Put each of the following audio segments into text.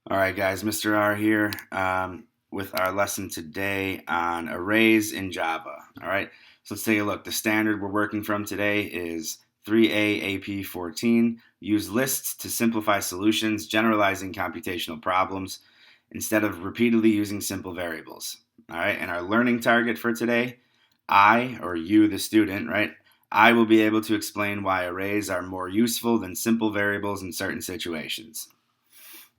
All right, guys, Mr. R here with our lesson today on arrays in Java. All right, so let's take a look. The standard we're working from today is 3A AP14. Use lists to simplify solutions, generalizing computational problems instead of repeatedly using simple variables. All right, and our learning target for today, I, or you, the student, right? I will be able to explain why arrays are more useful than simple variables in certain situations.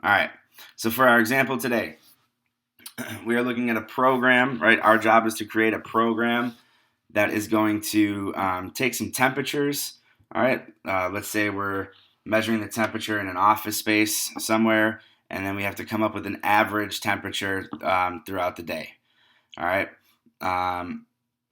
All right. So for our example today, we are looking at a program, right? Our job is to create a program that is going to take some temperatures. All right. Let's say we're measuring the temperature in an office space somewhere, and then we have to come up with an average temperature throughout the day. All right.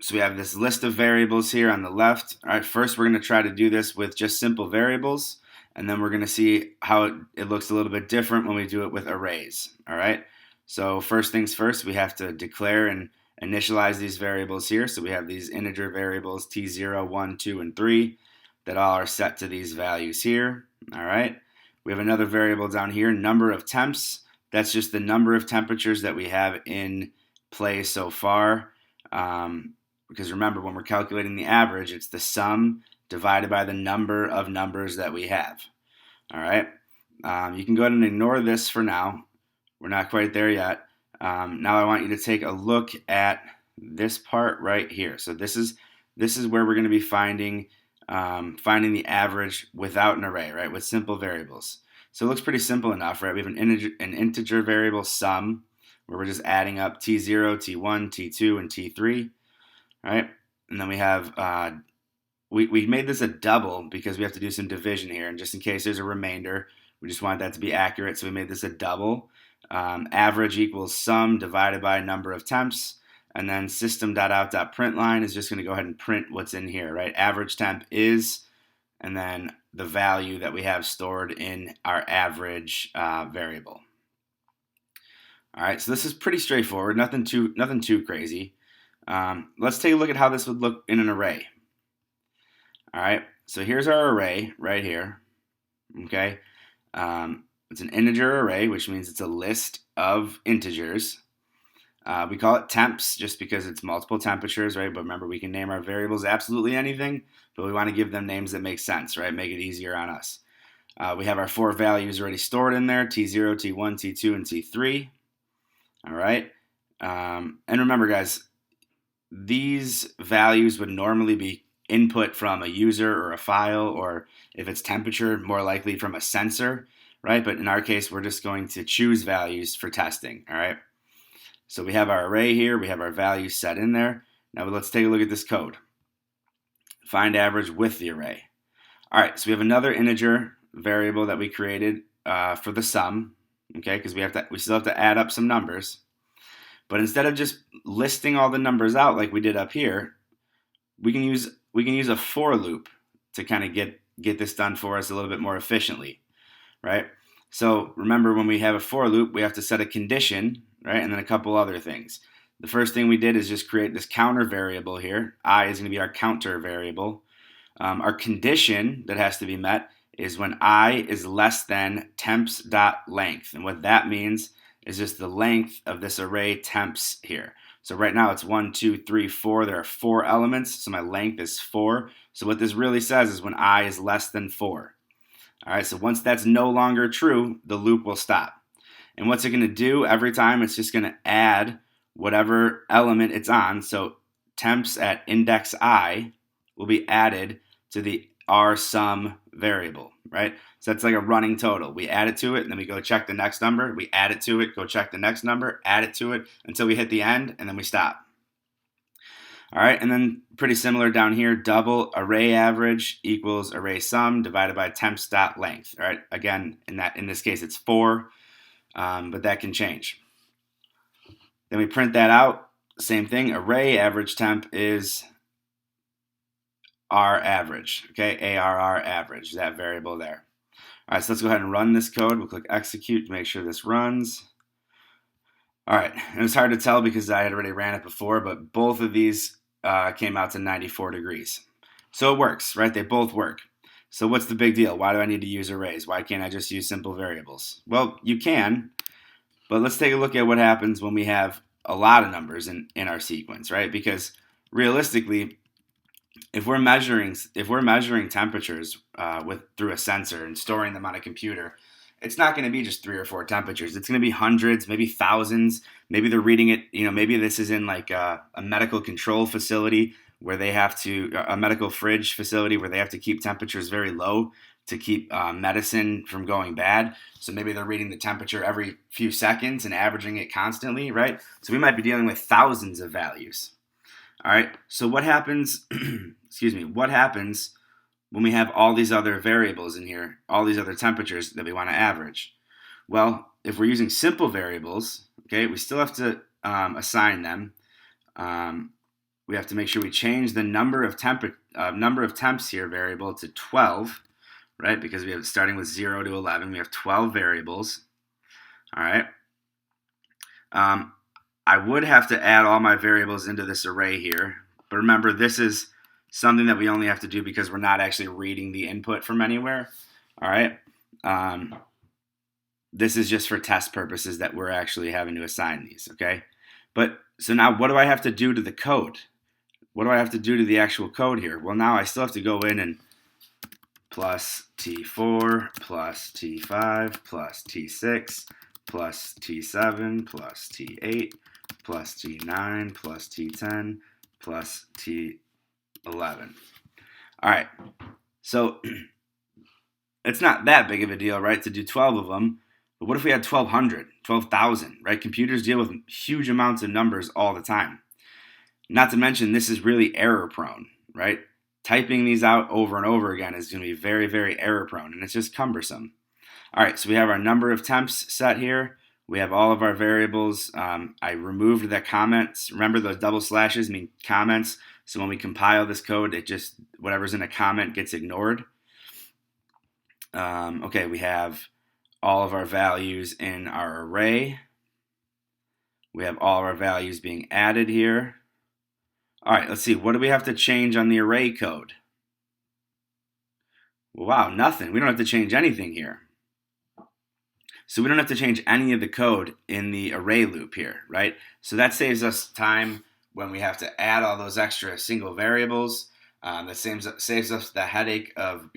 So we have this list of variables here on the left. All right. First, we're going to try to do this with just simple variables. And then we're going to see how it looks a little bit different when we do it with arrays. All right. So first things first, we have to declare and initialize these variables here. So we have these integer variables t0, 1, 2, and 3 that all are set to these values here. All right. We have another variable down here, number of temps. That's just the number of temperatures that we have in play so far. Because remember, when we're calculating the average, it's the sum divided by the number of numbers that we have. All right. You can go ahead and ignore this for now. We're not quite there yet. Now I want you to take a look at this part right here. So this is where we're going to be finding the average without an array, right? With simple variables. So it looks pretty simple enough, right? We have an integer variable sum where we're just adding up t0, t1, t2, and t3, right? And then we have we made this a double because we have to do some division here, and just in case there's a remainder, we just want that to be accurate, so we made this a double. Average equals sum divided by number of temps, and then system.out.println is just going to go ahead and print what's in here, right? Average temp is, and then the value that we have stored in our average variable. All right, so this is pretty straightforward, nothing too crazy. Let's take a look at how this would look in an array. All right, so here's our array right here. Okay, it's an integer array, which means it's a list of integers. We call it temps just because it's multiple temperatures, right? But remember, we can name our variables absolutely anything, but we want to give them names that make sense, right? Make it easier on us. We have our 4 values already stored in there, T0, T1, T2, and T3. All right, and remember, guys, these values would normally be input from a user or a file, or if it's temperature, more likely from a sensor, right? But in our case, we're just going to choose values for testing, all right? So we have our array here, we have our values set in there. Now let's take a look at this code. Find average with the array. All right, so we have another integer variable that we created for the sum, okay? Because we still have to add up some numbers. But instead of just listing all the numbers out like we did up here, we can use a for loop to kind of get this done for us a little bit more efficiently, right? So remember, when we have a for loop, we have to set a condition, right? And then a couple other things. The first thing we did is just create this counter variable here. I is going to be our counter variable. Our condition that has to be met is when I is less than temps.length. And what that means is just the length of this array temps here. So right now it's 1, 2, 3, 4. There are 4 elements, so my length is 4. So what this really says is when I is less than 4. All right, so once that's no longer true, the loop will stop. And what's it going to do every time? It's just going to add whatever element it's on. So temps at index I will be added to the rsum variable, right? So that's like a running total. We add it to it, and then we go check the next number. We add it to it, go check the next number, add it to it until we hit the end, and then we stop. All right, and then pretty similar down here, double array average equals array sum divided by temps.length. All right, again, in this case, it's 4, but that can change. Then we print that out. Same thing, array average temp is R average, okay, ARR average, that variable there. All right, so let's go ahead and run this code. We'll click execute to make sure this runs. All right, and it's hard to tell because I had already ran it before, but both of these came out to 94 degrees. So it works, right? They both work. So what's the big deal? Why do I need to use arrays? Why can't I just use simple variables? Well, you can, But let's take a look at what happens when we have a lot of numbers in our sequence, right? Because realistically, if we're measuring temperatures through a sensor and storing them on a computer, it's not going to be just 3 or 4 temperatures. It's going to be hundreds, maybe thousands. Maybe they're reading it. Maybe this is in like a medical control facility where they have to a medical fridge facility where they have to keep temperatures very low to keep medicine from going bad. So maybe they're reading the temperature every few seconds and averaging it constantly, right? So we might be dealing with thousands of values. All right. So what happens? Excuse me. What happens when we have all these other variables in here, all these other temperatures that we want to average? Well, if we're using simple variables, okay, we still have to assign them. We have to make sure we change the number of temps here variable to 12, right? Because we have starting with 0 to 11, we have 12 variables. All right. I would have to add all my variables into this array here, but remember this is something that we only have to do because we're not actually reading the input from anywhere. All right. This is just for test purposes that we're actually having to assign these. Okay. But so now what do I have to do to the code? What do I have to do to the actual code here? Well, now I still have to go in and plus T4 plus T5 plus T6 plus T7 plus T8 plus T9 plus T10 plus T11. All right, so it's not that big of a deal, right, to do 12 of them. But what if we had 1,200, 12,000, right? Computers deal with huge amounts of numbers all the time. Not to mention, this is really error prone, right? Typing these out over and over again is going to be very, very error prone, and it's just cumbersome. All right, so we have our number of temps set here. We have all of our variables. I removed the comments. Remember, those double slashes mean comments. So when we compile this code, it just, whatever's in a comment gets ignored. Okay, we have all of our values in our array. We have all of our values being added here. All right, let's see. What do we have to change on the array code? Wow, nothing. We don't have to change anything here. So we don't have to change any of the code in the array loop here, right? So that saves us time when we have to add all those extra single variables. That saves us the headache of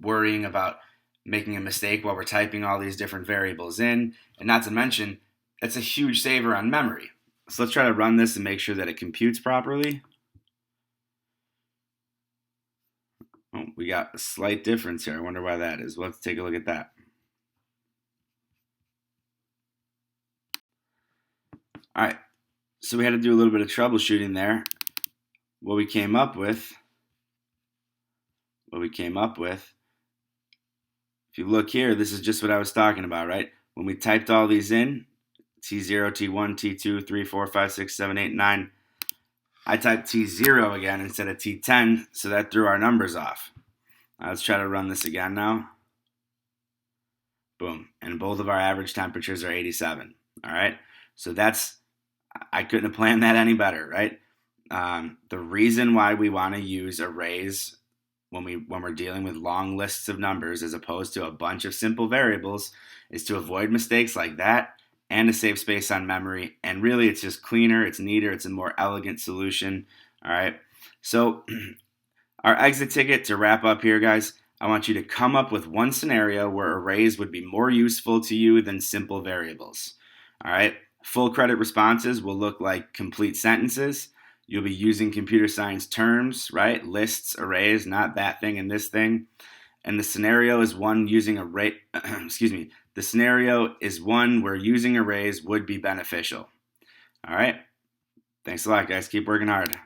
worrying about making a mistake while we're typing all these different variables in. And not to mention, it's a huge saver on memory. So let's try to run this and make sure that it computes properly. Oh, we got a slight difference here. I wonder why that is. Let's take a look at that. All right, so we had to do a little bit of troubleshooting there. What we came up with, if you look here, this is just what I was talking about, right? When we typed all these in, T0, T1, T2, 3, 4, 5, 6, 7, 8, 9, I typed T0 again instead of T10, so that threw our numbers off. Let's try to run this again now. Boom, and both of our average temperatures are 87, all right? So I couldn't have planned that any better, right? The reason why we want to use arrays when we're dealing with long lists of numbers as opposed to a bunch of simple variables is to avoid mistakes like that and to save space on memory. And really, it's just cleaner, it's neater, it's a more elegant solution. All right. So our exit ticket to wrap up here, guys, I want you to come up with one scenario where arrays would be more useful to you than simple variables. All right. Full credit responses will look like complete sentences. You'll be using computer science terms, right? Lists, arrays, not that thing and this thing. And the scenario is one using array. The scenario is one where using arrays would be beneficial. All right. Thanks a lot, guys. Keep working hard.